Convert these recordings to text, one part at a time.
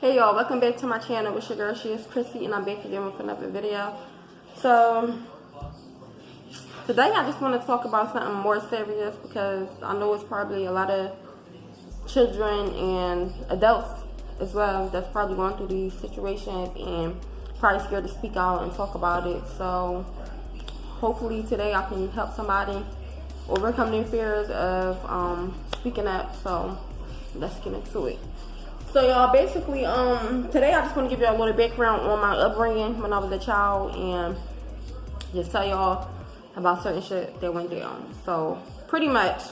Hey y'all, welcome back to my channel. It's your girl, she is Chrissy, and I'm back again with another video. So today I just want to talk about something more serious because I know it's probably a lot of children and adults as well that's probably going through these situations and probably scared to speak out and talk about it. So hopefully today I can help somebody overcome their fears of speaking up. So let's get into it. So y'all, basically today I just want to give y'all a little background on my upbringing when I was a child and just tell y'all about certain shit that went down. So pretty much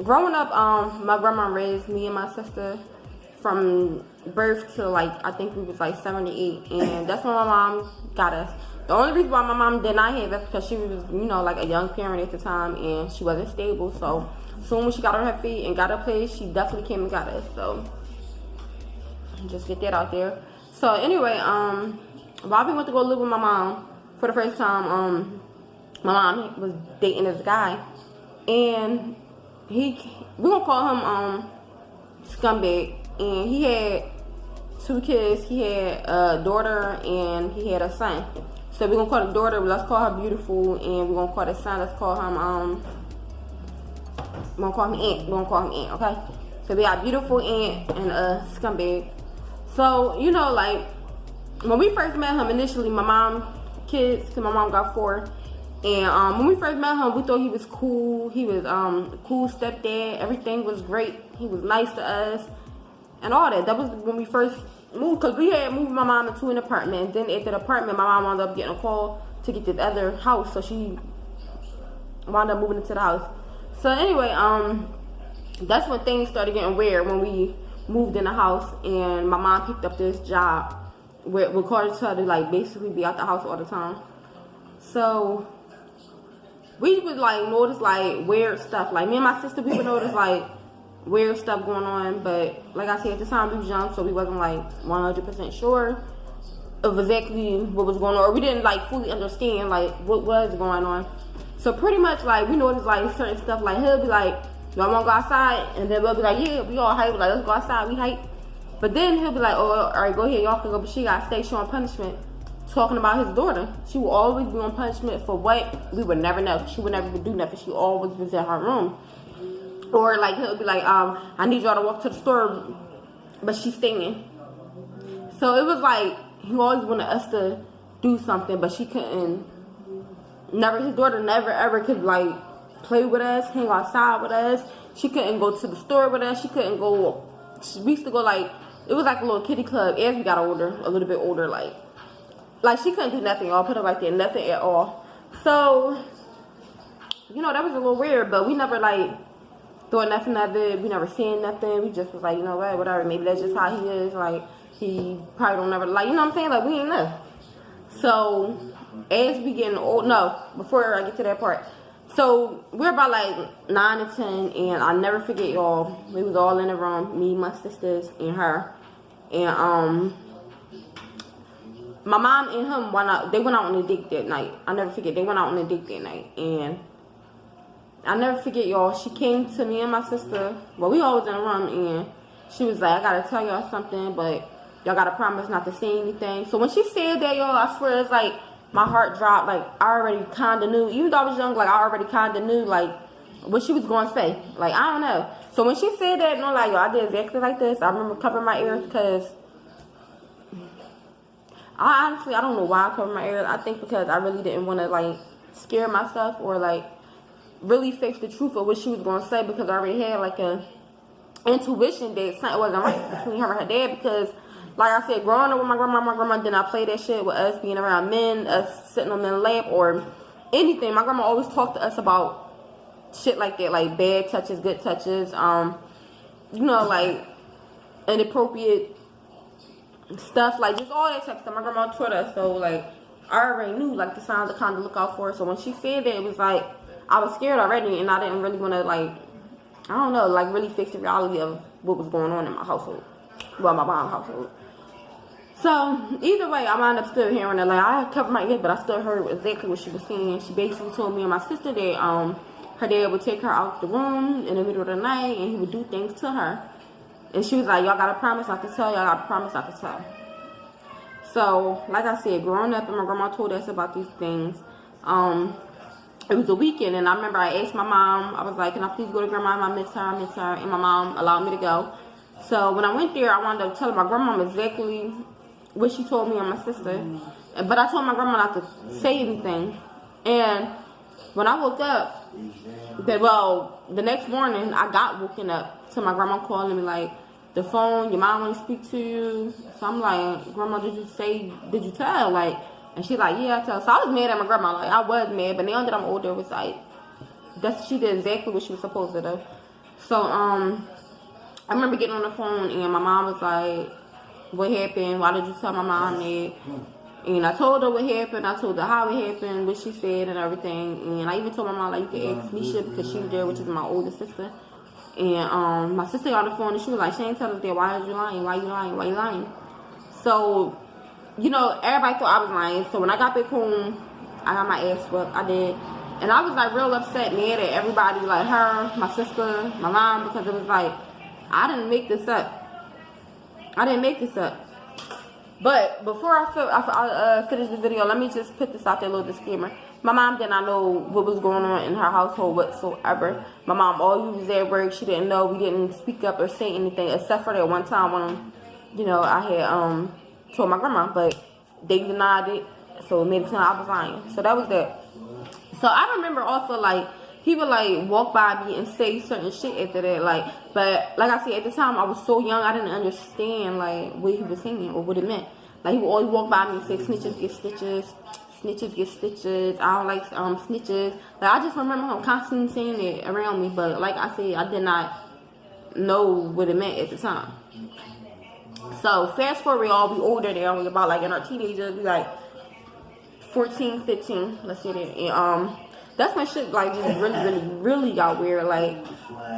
growing up, my grandma raised me and my sister from birth to like I think we was like 7 to 8, and that's when my mom got us. The only reason why my mom did not have us because she was, you know, like a young parent at the time and she wasn't stable. So soon when she got on her feet and got her place, she definitely came and got us. So just get that out there. So anyway, Bobby went to go live with my mom for the first time. My mom was dating this guy, and we gonna call him scumbag. And he had 2 kids. He had a daughter and he had a son. So we're gonna call the daughter, let's call her Beautiful, and we're gonna call the son, let's call him we're gonna call him Aunt. We're gonna call him Aunt, okay? So we got Beautiful, Aunt, and a scumbag. So, you know, like, when we first met him initially, my mom, kids, because my mom got 4. And when we first met him, we thought he was cool. He was a cool stepdad. Everything was great. He was nice to us and all that. That was when we first moved, because we had moved my mom into an apartment. And then at that apartment, my mom wound up getting a call to get this other house. So she wound up moving into the house. So anyway, that's when things started getting weird, when we moved in the house and my mom picked up this job where it required her to like basically be out the house all the time. So we would like notice like weird stuff. Like me and my sister, we would notice like weird stuff going on. But like I said, at the time we was young, so we wasn't like 100% sure of exactly what was going on, or we didn't like fully understand like what was going on. So pretty much like we noticed like certain stuff. Like he'll be like, y'all wanna go outside? And then we'll be like, yeah, we all hype, like let's go outside, we hype. But then he'll be like, oh, alright, go ahead, y'all can go, but she gotta stay showing punishment, talking about his daughter. She will always be on punishment for what? We would never know. She would never do nothing. She always was in her room. Or like he'll be like, I need y'all to walk to the store, but she's staying. So it was like he always wanted us to do something, but she couldn't. His daughter never ever could like play with us, hang outside with us. She couldn't go to the store with us. She couldn't go. We used to go like, it was like a little kiddie club as we got older, a little bit older. Like she couldn't do nothing. I'll put it like that, nothing at all. So, you know, that was a little weird, but we never like thought nothing of it. We never seen nothing. We just was like, you know what, whatever. Maybe that's just how he is. Like he probably don't never like, you know what I'm saying? Like we ain't know. So as we getting old, no, before I get to that part. So we're about like 9 to 10, and I'll never forget, y'all. We was all in the room, me, my sisters, and her. And my mom and him went out. They went out on a date that night. I never forget. They went out on a date that night, and I never forget, y'all. She came to me and my sister. Well, we always in the room, and she was like, I gotta tell y'all something, but y'all gotta promise not to say anything. So when she said that, y'all, I swear it's like my heart dropped. Like I already kind of knew, even though I was young, like I already kind of knew like what she was going to say. Like I don't know. So when she said that, no, like, yo, I did exactly like this. I remember covering my ears because I don't know why I covered my ears. I think because I really didn't want to like scare myself or like really face the truth of what she was going to say, because I already had like a intuition that something wasn't right between her and her dad. Because like I said, growing up with my grandma did not play that shit with us being around men, us sitting on their lap or anything. My grandma always talked to us about shit like that, like bad touches, good touches, you know, like inappropriate stuff, like just all that type of stuff. My grandma taught us, so like I already knew like the signs to kind of look out for. So when she said that, it was like I was scared already, and I didn't really want to like, I don't know, like really face the reality of what was going on in my household, well, my mom's household. So either way, I wound up still hearing it. Like I covered my ears, but I still heard exactly what she was saying. She basically told me and my sister that her dad would take her out the room in the middle of the night and he would do things to her. And she was like, y'all gotta promise not to tell, y'all gotta promise not to tell. So, like I said, growing up and my grandma told us about these things, it was a weekend, and I remember I asked my mom, I was like, can I please go to grandma? I miss her, and my mom allowed me to go. So when I went there, I wound up telling my grandma exactly what she told me and my sister. But I told my grandma not to say anything. And when I woke up, the next morning, I got woken up to my grandma calling me like, the phone, your mom want to speak to you. So I'm like, grandma, did you tell? Like, and she like, yeah, I tell. So I was mad at my grandma. Like, I was mad, but now that I'm older, it was like, she did exactly what she was supposed to do. So, I remember getting on the phone, and my mom was like, what happened? Why did you tell my mom that? And I told her what happened. I told her how it happened, what she said, and everything. And I even told my mom, like, you can ask Misha because she was there, which is my older sister. And my sister got on the phone, and she was like, she ain't tell us that. Why are you lying? Why you lying? Why you lying? So, you know, everybody thought I was lying. So when I got back home, I got my ass whooped. I did. And I was like real upset, mad at everybody, like her, my sister, my mom, because it was like, I didn't make this up. I didn't make this up. But before I finish this video, let me just put this out there, a little disclaimer. My mom did not know what was going on in her household whatsoever. My mom always was at work. She didn't know. We didn't speak up or say anything, except for that one time when, you know, I had told my grandma, but they denied it, so it made it sound I was lying. So that was that. So I remember also, like, he would like walk by me and say certain shit after that, like, but like I said, at the time I was so young, I didn't understand like what he was saying or what it meant. Like, he would always walk by me and say, snitches get stitches, snitches get stitches, I don't like snitches. Like, I just remember him constantly saying it around me, but like I said, I did not know what it meant at the time. So fast forward, y'all, we older now, we about like in our teenagers, we like 14, 15, let's say that. And that's when shit like just really got weird. Like,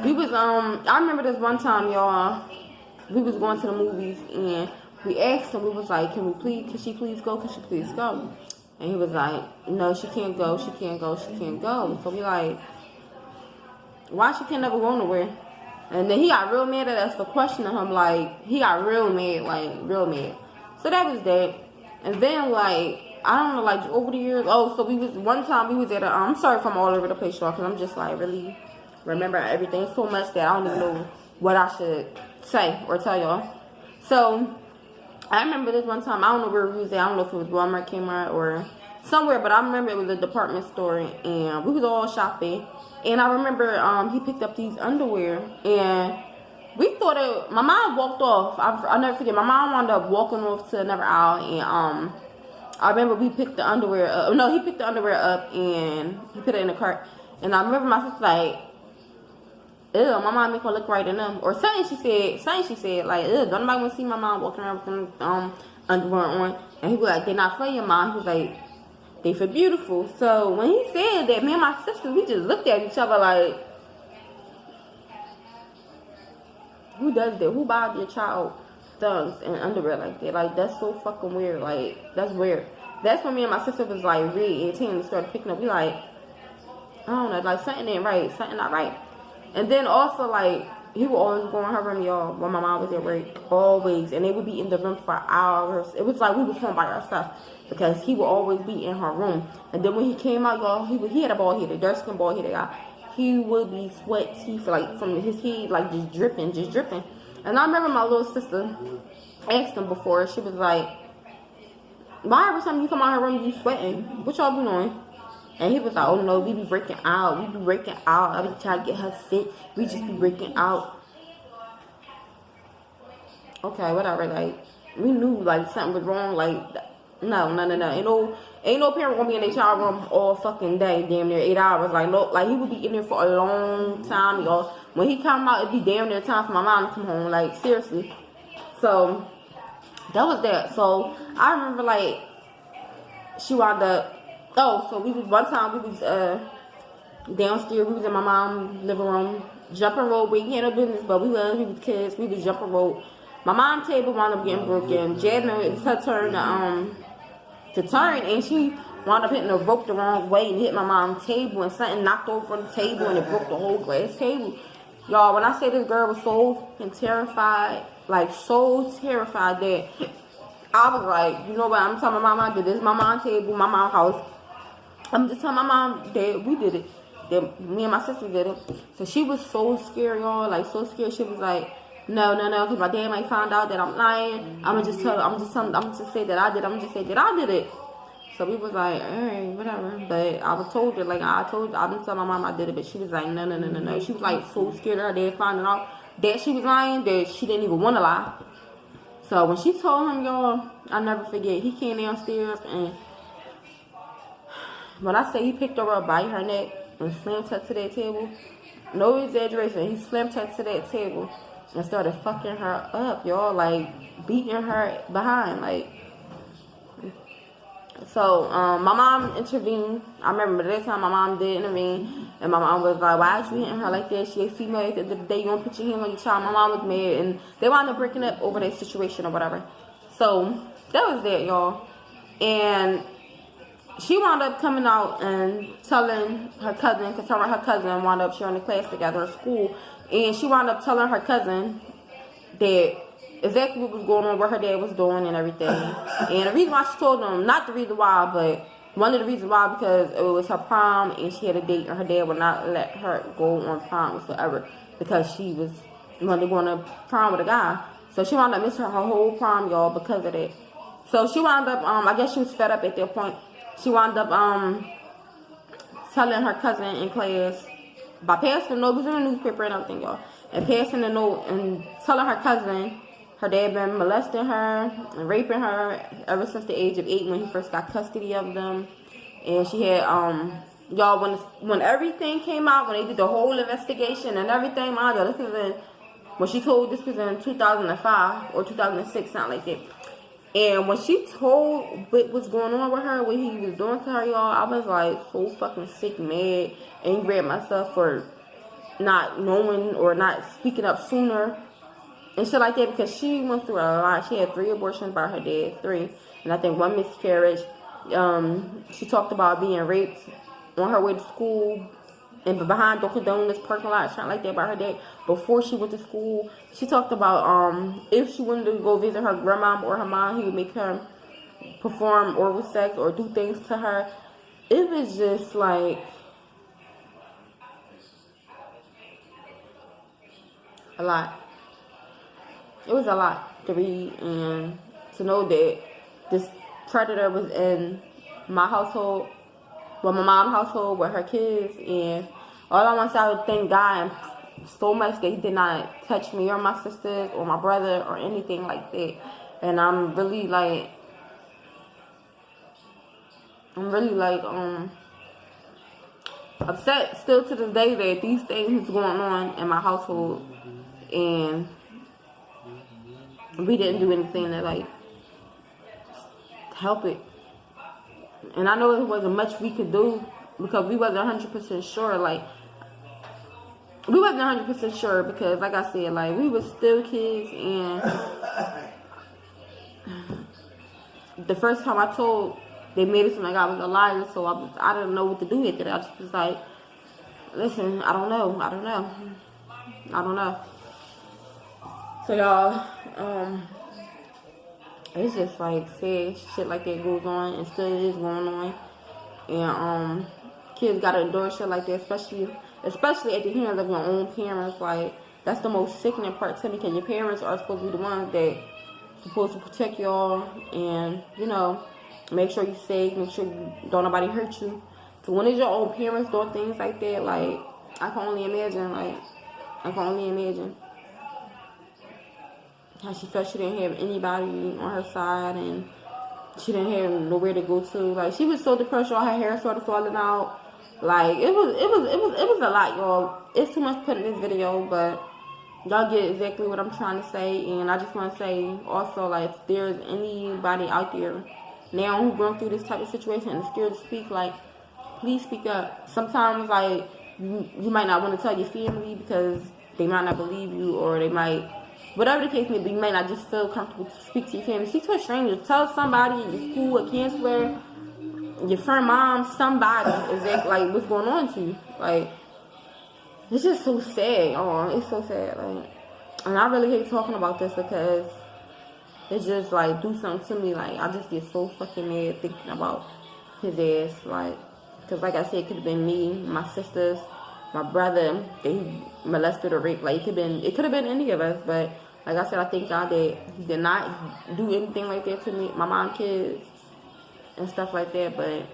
we was I remember this one time, y'all, we was going to the movies, and we asked him, we was like, can she please go? And he was like, no, she can't go. So we like, why she can't never go nowhere? And then he got real mad at us for questioning him. Like, he got real mad, like, real mad. So that was that. And then, like, I don't know, like, over the years, so one time we was at I'm sorry if I'm all over the place, y'all, because I'm just, like, really remember everything so much that I don't even know what I should say or tell y'all. So, I remember this one time, I don't know where we was at, I don't know if it was Walmart, Kmart, or somewhere, but I remember it was a department store, and we was all shopping. And I remember he picked up these underwear, and we thought my mom walked off. I'll never forget. My mom wound up walking off to another aisle, and I remember we picked the underwear up. No, he picked the underwear up, and he put it in the cart. And I remember my sister like, ew, my mom make her look right in them. Or something she said, like, ew, don't nobody want to see my mom walking around with them underwear on. And he was like, they're not for your mom. He was like, they feel beautiful. So when he said that, me and my sister, we just looked at each other like, who does that? Who buys your child thumbs and underwear like that? Like, that's so fucking weird. Like, that's weird. That's when me and my sister was like really 18 and started picking up. We like, I don't know, like something ain't right, something not right. And then also, like, he would always go in her room, y'all, when my mom was at work, always. And they would be in the room for hours. It was like we was home by ourselves, because he would always be in her room. And then when he came out, y'all, he had a bald head, a dark skin bald head guy. He would be sweaty like from his head, like just dripping. And I remember my little sister asked him before. She was like, why every time you come out her room you sweating? What y'all be doing? And he was like, oh no, we be breaking out. I be trying to get her fit. We just be breaking out. Okay, whatever. Like, we knew like something was wrong. Like, no. Ain't no parent gonna be in their child room all fucking day, damn near 8 hours. Like, no, like he would be in there for a long time, y'all. When he come out, it'd be damn near time for my mom to come home. Like, seriously. So that was that. So I remember, like, she wound up. So we was one time we was downstairs. We was in my mom's living room, jumping rope. We ain't had no business, but we was kids. We was jumping rope. My mom's table wound up getting broken. Jasmine, it was her turn to turn, and she wound up hitting the rope the wrong way and hit my mom's table, and something knocked over the table and it broke the whole glass table. Y'all, when I say this girl was so terrified, like so terrified that I was like, you know what, I'm telling my mom, this is my mom's table, my mom's house. I'm just telling my mom that we did it. That me and my sister did it. So she was so scared, y'all, like so scared. She was like, no, because my dad might find out that I'm lying. I'm just say that I did. I'm just say that I did it. So we was like, alright, whatever. But I was told her, like I didn't tell my mom I did it, but she was like, no. She was like so scared of her dad finding out that she was lying that she didn't even want to lie. So when she told him, y'all, I'll never forget, he came downstairs and when I say he picked her up by her neck and slammed her to that table, no exaggeration, he slammed her to that table and started fucking her up, y'all, like beating her behind, like. So my mom intervened. I remember that time my mom did intervene, and my mom was like, "Why are you hitting her like that? She a female. At the end of the day, you don't put your hands on your child." My mom was mad, and they wound up breaking up over that situation or whatever. So that was that, y'all, and she wound up coming out and telling her cousin, because her and her cousin wound up sharing the class together at school, and she wound up telling her cousin that exactly what was going on, what her dad was doing and everything. And the reason why she told them, not the reason why, but one of the reasons why, because it was her prom and she had a date and her dad would not let her go on prom whatsoever because she was wanted to go on a prom with a guy. So she wound up missing her whole prom, y'all, because of that. So she wound up, I guess she was fed up at that point. She wound up telling her cousin in class, by passing the note, it was in the newspaper and everything, y'all, and passing the note and telling her cousin her dad been molesting her and raping her ever since the age of 8 when he first got custody of them. And she had, y'all, when everything came out, when they did the whole investigation and everything, mind you, this was in, when she told, this was in 2005 or 2006, something like that. And when she told what was going on with her, what he was doing to her, y'all, I was like so fucking sick, mad, angry at myself for not knowing or not speaking up sooner and shit like that, because she went through a lot. She had 3 abortions by her dad, 3, and I think 1 miscarriage. She talked about being raped on her way to school and behind Dunkin' Donuts parking lot, something like that, by her dad before she went to school. She talked about if she wanted to go visit her grandma or her mom, he would make her perform oral sex or do things to her. It was just like a lot. It was a lot to read and to know that this predator was in my household, well, my mom's household with her kids. And all I want to say, I would thank God so much that he did not touch me or my sisters or my brother or anything like that. And I'm really like upset still to this day that these things going on in my household and we didn't do anything to like help it. And I know there wasn't much we could do because we wasn't 100% sure. Like, we wasn't 100% sure because, like I said, like, we was still kids. And the first time I told, they made it seem like I was a liar. So I didn't know what to do with it. I just was like, listen, I don't know. So y'all, it's just like sad shit like that goes on and still is going on. And kids gotta endure shit like that, especially at the hands of your own parents. Like, that's the most sickening part to me, because your parents are supposed to be the ones that supposed to protect y'all and, you know, make sure you're safe, make sure don't nobody hurt you. So when it's your own parents doing things like that, like, I can only imagine how she felt she didn't have anybody on her side and she didn't have nowhere to go to. Like, she was so depressed, y'all. Her hair started falling out. Like, it was a lot, y'all. It's too much to put in this video, but y'all get exactly what I'm trying to say. And I just want to say also, like, if there's anybody out there now who's going through this type of situation and is scared to speak, like, please speak up. Sometimes, like, you might not want to tell your family because they might not believe you, or they might, whatever the case may be, you might not just feel comfortable to speak to your family. Speak to a stranger. Tell somebody in your school, a counselor, your friend, mom, somebody exactly like what's going on to you. Like, it's just so sad. Oh, it's so sad. Like, and I really hate talking about this because it's just like do something to me. Like, I just get so fucking mad thinking about his ass. Like, cause like I said, it could have been me, my sisters, my brother. They molested or raped. Like, it could have been any of us. But like I said, I thank God that he did not do anything like that to me, my mom, kids, and stuff like that. But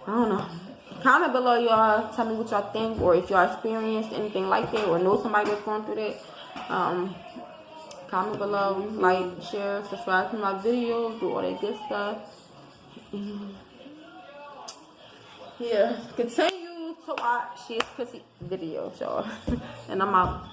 I don't know. Comment below, y'all. Tell me what y'all think, or if y'all experienced anything like that, or know somebody that's going through that. Comment below, like, share, subscribe to my videos, do all that good stuff. Yeah, continue to watch She's Pussy videos, y'all. And I'm out.